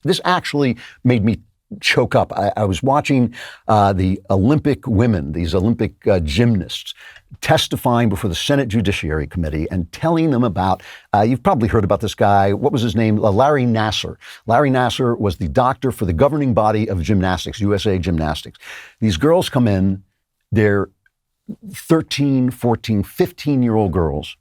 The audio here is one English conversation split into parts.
This actually made me choke up. I was watching the Olympic women, these Olympic gymnasts, testifying before the Senate Judiciary Committee and telling them about, you've probably heard about this guy, what was his name? Larry Nassar. Larry Nassar was the doctor for the governing body of gymnastics, USA Gymnastics. These girls come in, they're 13, 14, 15-year-old girls.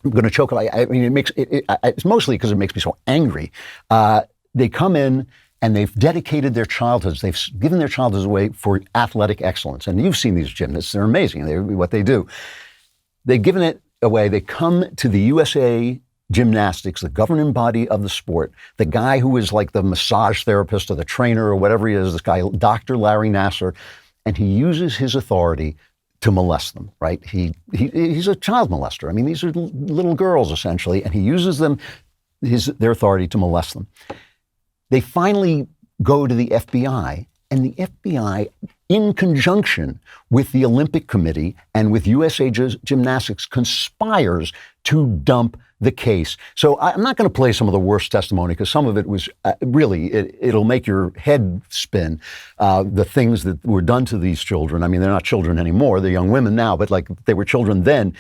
I'm going to choke up. I mean, it's mostly because it makes me so angry. They come in, and they've dedicated their childhoods. They've given their childhoods away for athletic excellence. And you've seen these gymnasts. They're amazing. What they do. They've given it away. They come to the USA Gymnastics, the governing body of the sport. The guy who is like the massage therapist or the trainer or whatever he is, this guy, Dr. Larry Nassar, and he uses his authority to molest them, right? He's a child molester. I mean, these are little girls, essentially, and he uses their authority to molest them. They finally go to the FBI, and the FBI, in conjunction with the Olympic Committee and with USA Gymnastics, conspires to dump the case. So I'm not going to play some of the worst testimony because some of it was really, it'll make your head spin, the things that were done to these children. I mean, they're not children anymore. They're young women now, but like they were children then.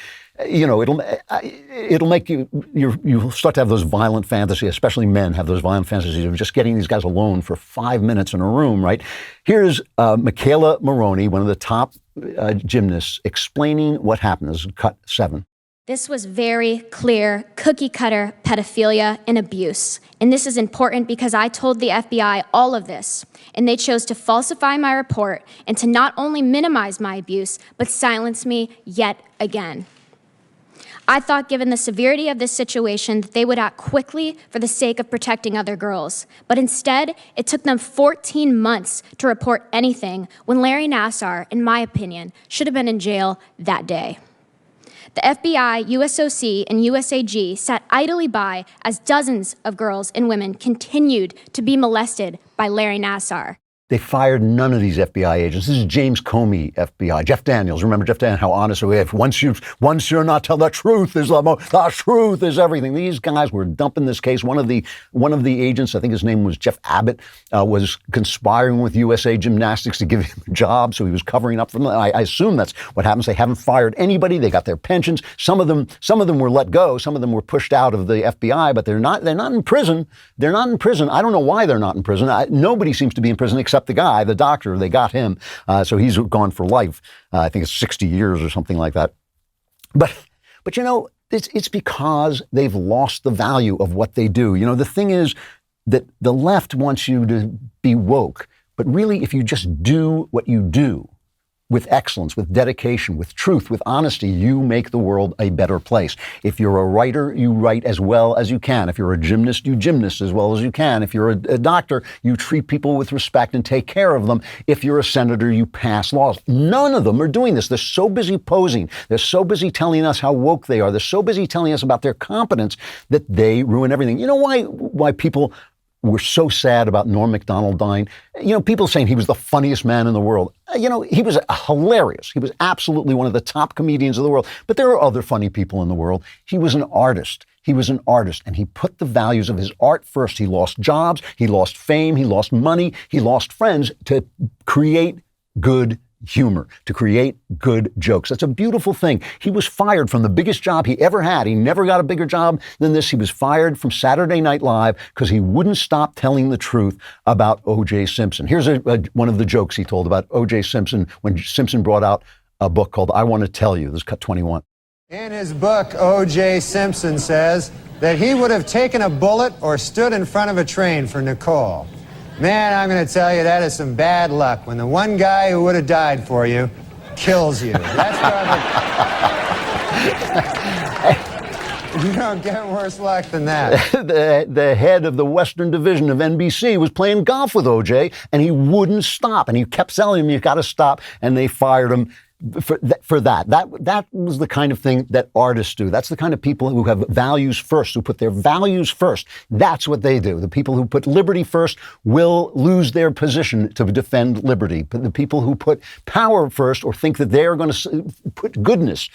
You know, it'll make you'll start to have those violent fantasies, especially men have those violent fantasies of just getting these guys alone for 5 minutes in a room, right? Here's Michaela Maroney, one of the top gymnasts, explaining what happened. This is cut 7. This was very clear cookie-cutter pedophilia and abuse. And this is important because I told the FBI all of this, and they chose to falsify my report and to not only minimize my abuse, but silence me yet again. I thought, given the severity of this situation, that they would act quickly for the sake of protecting other girls. But instead, it took them 14 months to report anything when Larry Nassar, in my opinion, should have been in jail that day. The FBI, USOC, and USAG sat idly by as dozens of girls and women continued to be molested by Larry Nassar. They fired none of these FBI agents. This is James Comey FBI. Jeff Daniels. Remember Jeff Daniels, how honest we are. Once you're not telling the truth is the truth is everything. These guys were dumping this case. One of the agents, I think his name was Jeff Abbott, was conspiring with USA Gymnastics to give him a job, so he was covering up for them. I assume that's what happens. They haven't fired anybody. They got their pensions. Some of them were let go. Some of them were pushed out of the FBI, but they're not in prison. They're not in prison. I don't know why they're not in prison. Nobody seems to be in prison except the guy, the doctor. They got him. So he's gone for life. I think it's 60 years or something like that. But you know, it's because they've lost the value of what they do. You know, the thing is that the left wants you to be woke. But really, if you just do what you do with excellence, with dedication, with truth, with honesty, you make the world a better place. If you're a writer, you write as well as you can. If you're a gymnast, you gymnast as well as you can. If you're a doctor, you treat people with respect and take care of them. If you're a senator, you pass laws. None of them are doing this. They're so busy posing. They're so busy telling us how woke they are. They're so busy telling us about their competence that they ruin everything. You know why people were so sad about Norm Macdonald dying? You know, people saying he was the funniest man in the world. You know, he was hilarious. He was absolutely one of the top comedians of the world. But there are other funny people in the world. He was an artist. And he put the values of his art first. He lost jobs, he lost fame, he lost money, he lost friends to create good humor, to create good jokes. That's a beautiful thing. He was fired from the biggest job he ever had. He never got a bigger job than this. He was fired from Saturday Night Live because he wouldn't stop telling the truth about O.J. Simpson. Here's one of the jokes he told about O.J. Simpson when Simpson brought out a book called I Want to Tell You. This is cut 21. In his book, O.J. Simpson says that he would have taken a bullet or stood in front of a train for Nicole. Man, I'm going to tell you, that is some bad luck when the one guy who would have died for you kills you. That's probably... You don't get worse luck than that. The head of the Western Division of NBC was playing golf with O.J., and he wouldn't stop. And he kept telling him, you got to stop, and they fired him for that. That was the kind of thing that artists do. That's the kind of people who have values first, who put their values first. That's what they do. The people who put liberty first will lose their position to defend liberty. But the people who put power first or think that they're going to put goodness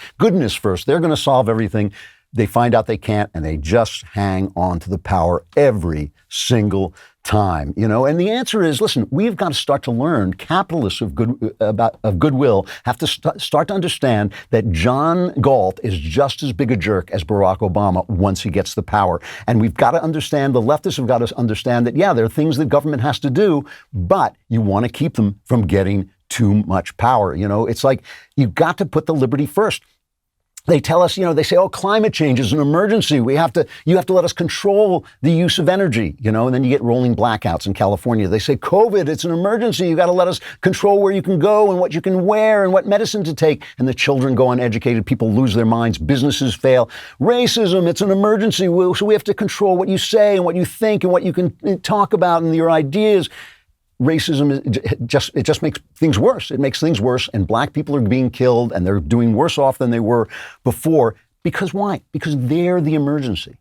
first, they're going to solve everything. They find out they can't, and they just hang on to the power every single time, and the answer is, listen, we've got to start to learn, capitalists of goodwill have to start to understand that John Galt is just as big a jerk as Barack Obama once he gets the power. And we've got to understand, the leftists have got to understand that, yeah, there are things that government has to do, but you want to keep them from getting too much power. It's like you've got to put the liberty first. They tell us, they say, oh, climate change is an emergency. You have to let us control the use of energy, and then you get rolling blackouts in California. They say, COVID, it's an emergency. You got to let us control where you can go and what you can wear and what medicine to take. And the children go uneducated. People lose their minds. Businesses fail. Racism, it's an emergency. So we have to control what you say and what you think and what you can talk about and your ideas. Racism, it just makes things worse. It makes things worse, and black people are being killed, and they're doing worse off than they were before. Because why? Because they're the emergency.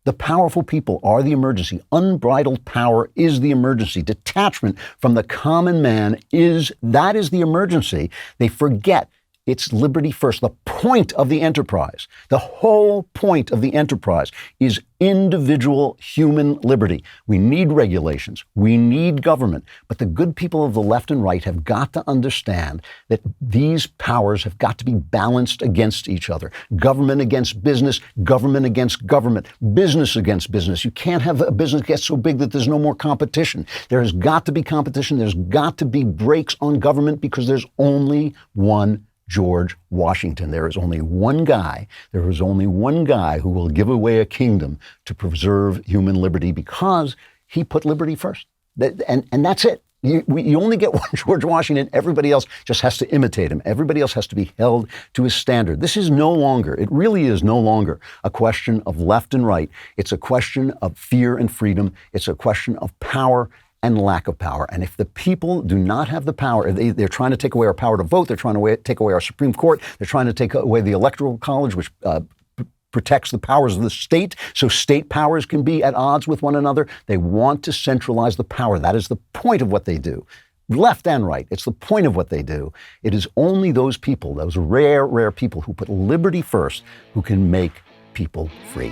The powerful people are the emergency. Unbridled power is the emergency. Detachment from the common man is the emergency. They forget it's liberty first. The point of the enterprise, the whole point of the enterprise is individual human liberty. We need regulations. We need government. But the good people of the left and right have got to understand that these powers have got to be balanced against each other. Government against business, government against government, business against business. You can't have a business get so big that there's no more competition. There has got to be competition. There's got to be brakes on government because there's only one George Washington. There is only one guy. There is only one guy who will give away a kingdom to preserve human liberty because he put liberty first. And that's it. You only get one George Washington. Everybody else just has to imitate him. Everybody else has to be held to his standard. This is no longer, it really is no longer a question of left and right. It's a question of fear and freedom. It's a question of power and lack of power. And if the people do not have the power, they're trying to take away our power to vote, they're trying to take away our Supreme Court, they're trying to take away the Electoral College, which protects the powers of the state, so state powers can be at odds with one another. They want to centralize the power. That is the point of what they do. Left and right, it's the point of what they do. It is only those people, those rare people who put liberty first, who can make people free.